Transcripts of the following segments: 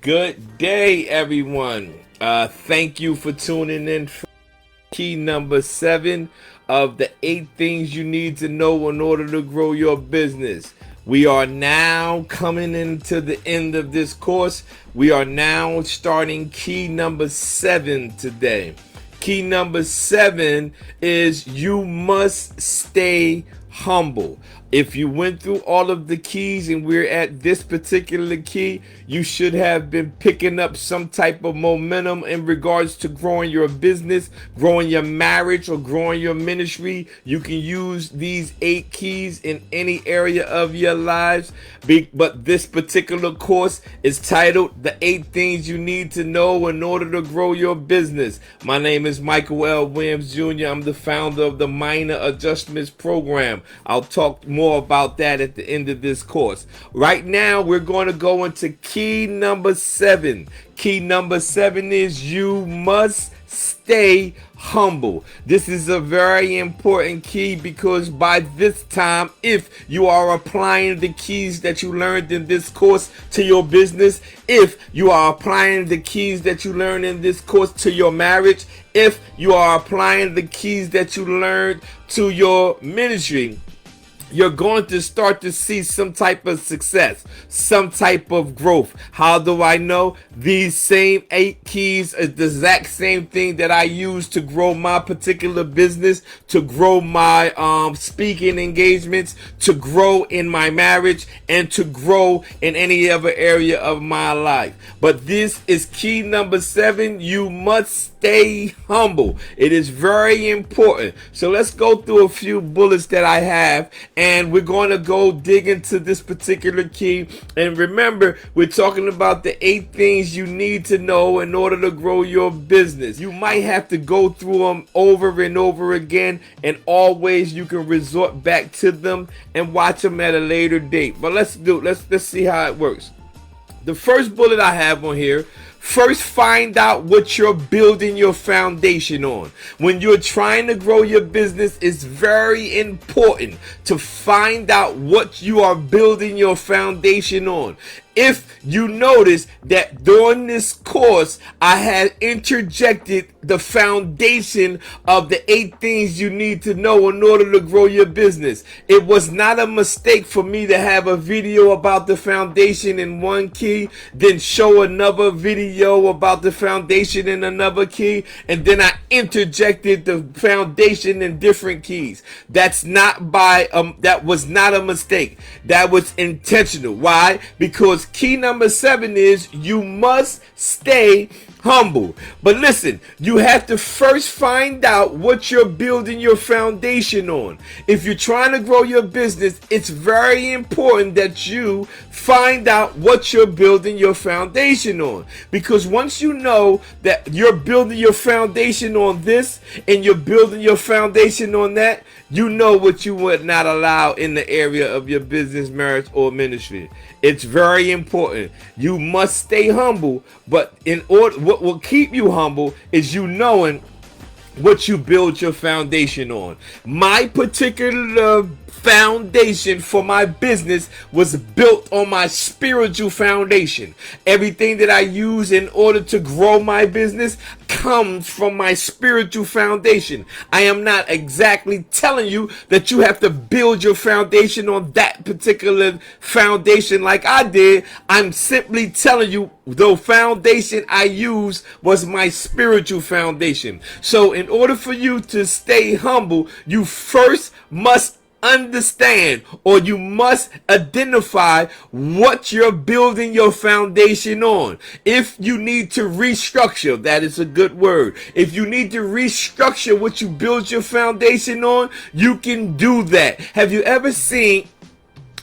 Good day, everyone. Thank you for tuning in for key number 7 of the 8 things you need to know in order to grow your business. We are now coming into the end of this course. We are now starting key number 7 today. Key number 7 is you must stay humble. If you went through all of the keys and we're at this particular key, you should have been picking up some type of momentum in regards to growing your business, growing your marriage, or growing your ministry. You can use these 8 keys in any area of your lives. But this particular course is titled The 8 Things You Need to Know in Order to Grow Your Business. My name is Michael L. Williams Jr. I'm the founder of the Minor Adjustments Program. I'll talk more about that at the end of this course. Right now, we're going to go into key number 7. Key number 7 is you must stay humble. This is a very important key because by this time, if you are applying the keys that you learned in this course to your business, if you are applying the keys that you learned in this course to your marriage, if you are applying the keys that you learned to your ministry, you're going to start to see some type of success, some type of growth. How do I know? These same 8 keys is the exact same thing that I use to grow my particular business, to grow my speaking engagements, to grow in my marriage, and to grow in any other area of my life. But this is key number 7. You must stay humble. It is very important. So let's go through a few bullets that I have, and we're going to go dig into this particular key. And remember, we're talking about the 8 things you need to know in order to grow your business. You might have to go through them over and over again, and always you can resort back to them and watch them at a later date. But let's see how it works. The first bullet I have on here: first, find out what you're building your foundation on. When you're trying to grow your business, it's very important to find out what you are building your foundation on. If you notice that during this course, I had interjected the foundation of the 8 things you need to know in order to grow your business. It was not a mistake for me to have a video about the foundation in one key, then show another video about the foundation in another key, and then I interjected the foundation in different keys. That was not a mistake. That was intentional. Why? Because key number 7 is you must stay humble. But listen, you have to first find out what you're building your foundation on. If you're trying to grow your business, it's very important that you find out what you're building your foundation on. Because once you know that you're building your foundation on this and you're building your foundation on that, you know what you would not allow in the area of your business, marriage, or ministry. It's very important. You must stay humble, but what will keep you humble is you knowing what you build your foundation on. My particular foundation for my business was built on my spiritual foundation. Everything that I use in order to grow my business comes from my spiritual foundation. I am not exactly telling you that you have to build your foundation on that particular foundation like I did. I'm simply telling you the foundation I used was my spiritual foundation. So in order for you to stay humble, you first must understand, or you must identify what you're building your foundation on. If you need to restructure, that is a good word. If you need to restructure what you build your foundation on, you can do that. Have you ever seen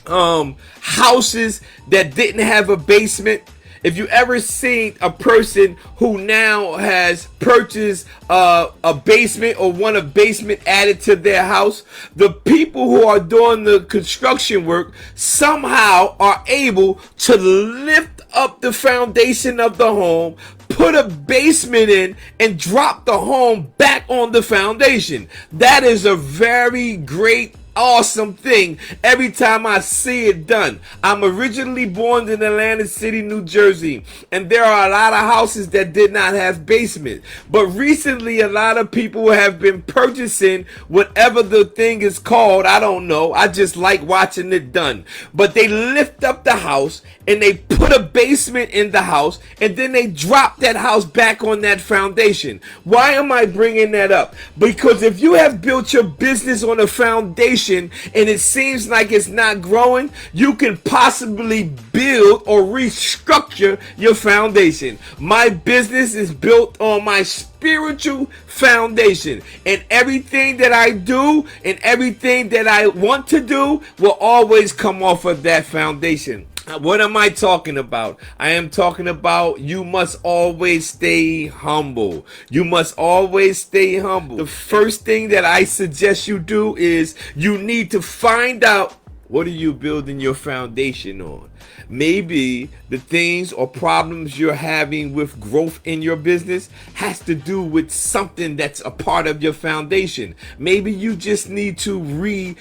houses that didn't have a basement? If you ever seen a person who now has purchased a basement or want a basement added to their house, the people who are doing the construction work somehow are able to lift up the foundation of the home, put a basement in, and drop the home back on the foundation. That is a very great awesome thing every time I see it done. I'm originally born in Atlantic City, New Jersey, and there are a lot of houses that did not have basements. But recently, a lot of people have been purchasing whatever the thing is called. I don't know. I just like watching it done. But they lift up the house and they put a basement in the house, and then they drop that house back on that foundation. Why am I bringing that up? Because if you have built your business on a foundation and it seems like it's not growing, you can possibly build or restructure your foundation. My business is built on my spiritual foundation, and everything that I do and everything that I want to do will always come off of that foundation. What am I talking about? I am talking about you must always stay humble. You must always stay humble. The first thing that I suggest you do is you need to find out, what are you building your foundation on? Maybe the things or problems you're having with growth in your business has to do with something that's a part of your foundation. Maybe you just need to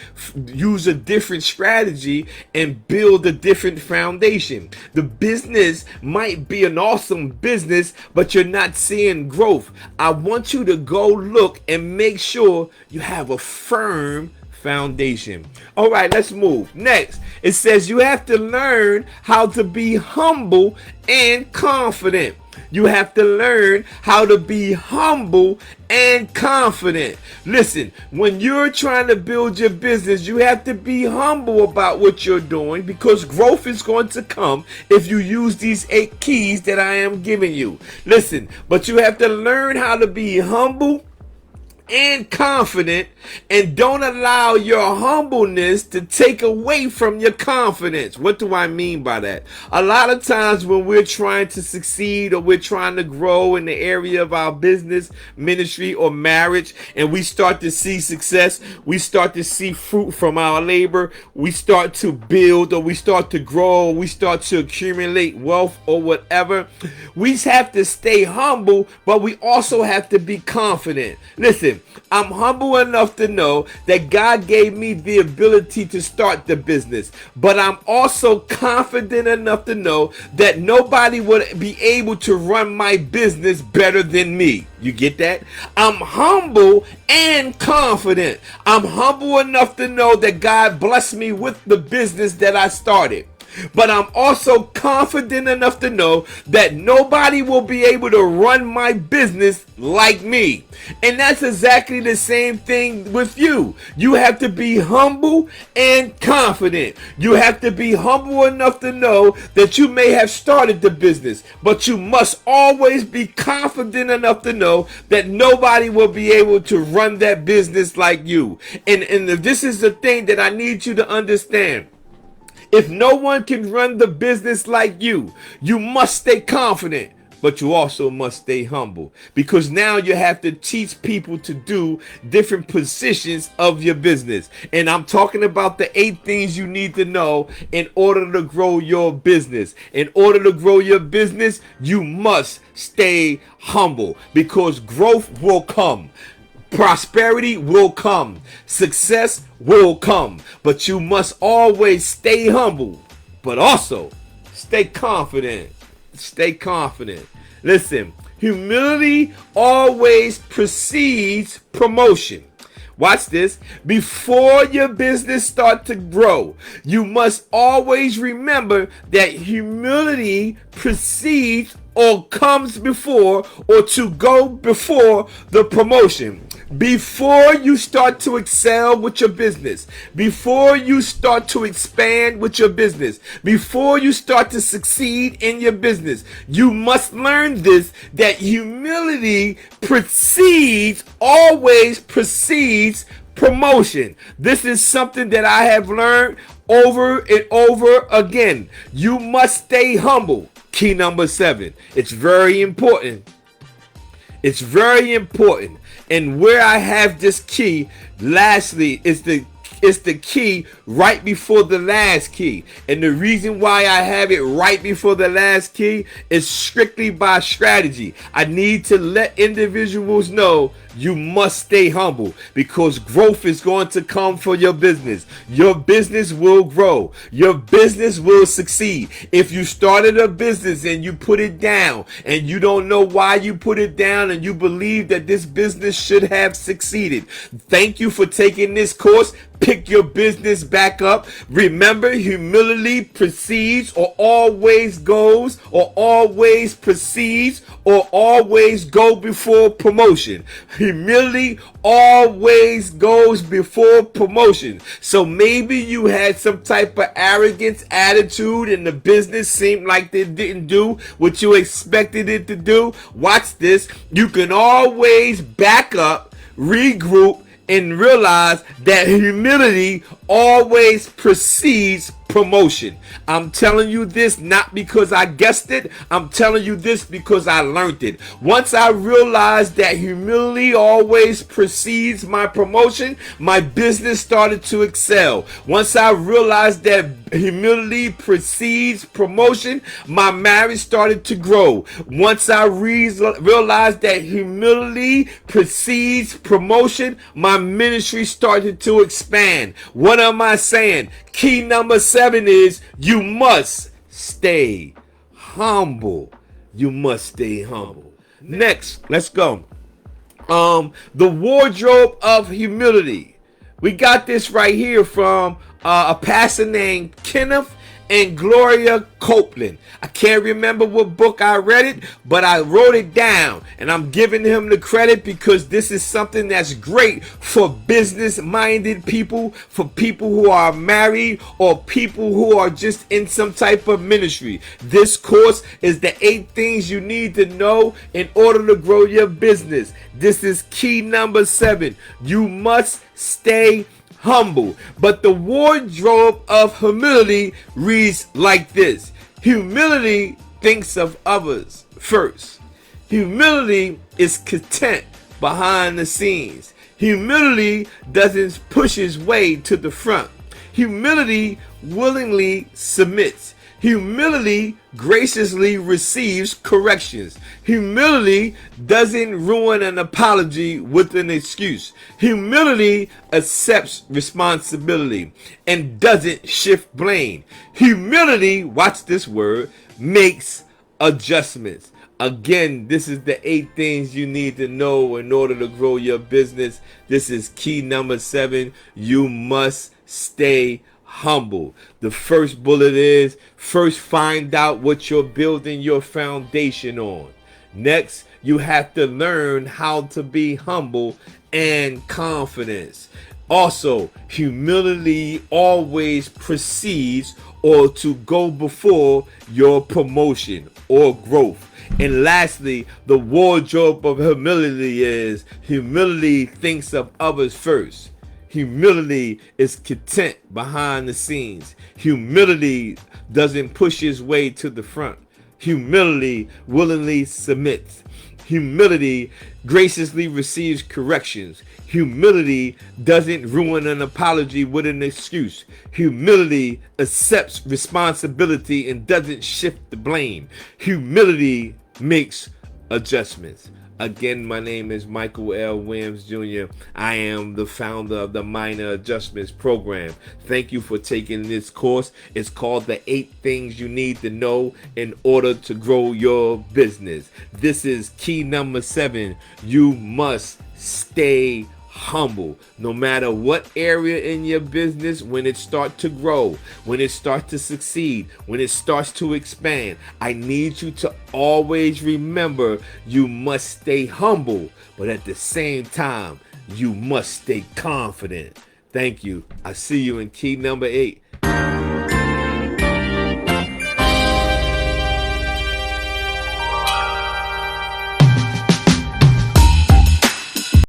use a different strategy and build a different foundation. The business might be an awesome business, but you're not seeing growth. I want you to go look and make sure you have a firm foundation. All right, let's move. Next, it says you have to learn how to be humble and confident. You have to learn how to be humble and confident. Listen, when you're trying to build your business, you have to be humble about what you're doing, because growth is going to come if you use these 8 keys that I am giving you. Listen, but you have to learn how to be humble and confident, and don't allow your humbleness to take away from your confidence. What do I mean by that? A lot of times when we're trying to succeed or we're trying to grow in the area of our business, ministry, or marriage, and we start to see success, we start to see fruit from our labor, we start to build, or we start to grow, or we start to accumulate wealth or whatever, we have to stay humble, but we also have to be confident. Listen, I'm humble enough to know that God gave me the ability to start the business, but I'm also confident enough to know that nobody would be able to run my business better than me. You get that? I'm humble and confident. I'm humble enough to know that God blessed me with the business that I started. But I'm also confident enough to know that nobody will be able to run my business like me. And that's exactly the same thing with you. You have to be humble and confident. You have to be humble enough to know that you may have started the business, but you must always be confident enough to know that nobody will be able to run that business like you. And this is the thing that I need you to understand. If no one can run the business like you, you must stay confident, but you also must stay humble, because now you have to teach people to do different positions of your business. And I'm talking about the 8 things you need to know in order to grow your business. In order to grow your business, you must stay humble, because growth will come. Prosperity will come. Success will come. But you must always stay humble, but also stay confident. Stay confident. Listen, humility always precedes promotion. Watch this. Before your business starts to grow, you must always remember that humility precedes or comes before, or to go before the promotion. Before you start to excel with your business, before you start to expand with your business, before you start to succeed in your business, you must learn this, that humility always precedes promotion. This is something that I have learned over and over again. You must stay humble. Key number 7. It's very important. It's very important. And where I have this key, lastly, is the it's the key right before the last key. And the reason why I have it right before the last key is strictly by strategy. I need to let individuals know you must stay humble, because growth is going to come for your business. Your business will grow. Your business will succeed. If you started a business and you put it down and you don't know why you put it down and you believe that this business should have succeeded, thank you for taking this course. Pick your business back up. Remember, humility precedes or always goes or always precedes or always go before promotion. Humility always goes before promotion. So maybe you had some type of arrogance attitude and the business seemed like they didn't do what you expected it to do. Watch this. You can always back up, regroup, and realize that humility always precedes promotion. I'm telling you this not because I guessed it. I'm telling you this because I learned it. Once I realized that humility always precedes my promotion, my business started to excel. Once I realized that humility precedes promotion, my marriage started to grow. Once I realized that humility precedes promotion, my ministry started to expand. What am I saying? Key number 7 is you must stay humble. You must stay humble. Next, let's go. The wardrobe of humility. We got this right here from a pastor named Kenneth and Gloria Copeland. I can't remember what book I read it, but I wrote it down, and I'm giving him the credit because this is something that's great for business-minded people, for people who are married, or people who are just in some type of ministry. This course is the 8 things you need to know in order to grow your business. This is key number 7. You must stay humble. But the wardrobe of humility reads like this. Humility thinks of others first. Humility is content behind the scenes. Humility doesn't push his way to the front. Humility willingly submits. Humility graciously receives corrections. Humility doesn't ruin an apology with an excuse. Humility accepts responsibility and doesn't shift blame. Humility, watch this word, makes adjustments. Again, this is the 8 things you need to know in order to grow your business. This is key number 7. You must stay humble. The first bullet is first find out what you're building your foundation on. Next, you have to learn how to be humble and confident. Also, humility always precedes or to go before your promotion or growth. And lastly, the wardrobe of humility is humility thinks of others first. Humility is content behind the scenes. Humility doesn't push his way to the front. Humility willingly submits. Humility graciously receives corrections. Humility doesn't ruin an apology with an excuse. Humility accepts responsibility and doesn't shift the blame. Humility makes adjustments. Again, my name is Michael L. Williams Jr. I am the founder of the Minor Adjustments Program. Thank you for taking this course. It's called the 8 Things You Need to Know in Order to Grow Your Business. This is key number 7. You must stay humble. No matter what area in your business, when it starts to grow, when it starts to succeed, when it starts to expand, I need you to always remember you must stay humble, but at the same time, you must stay confident. Thank you. I see you in key number 8.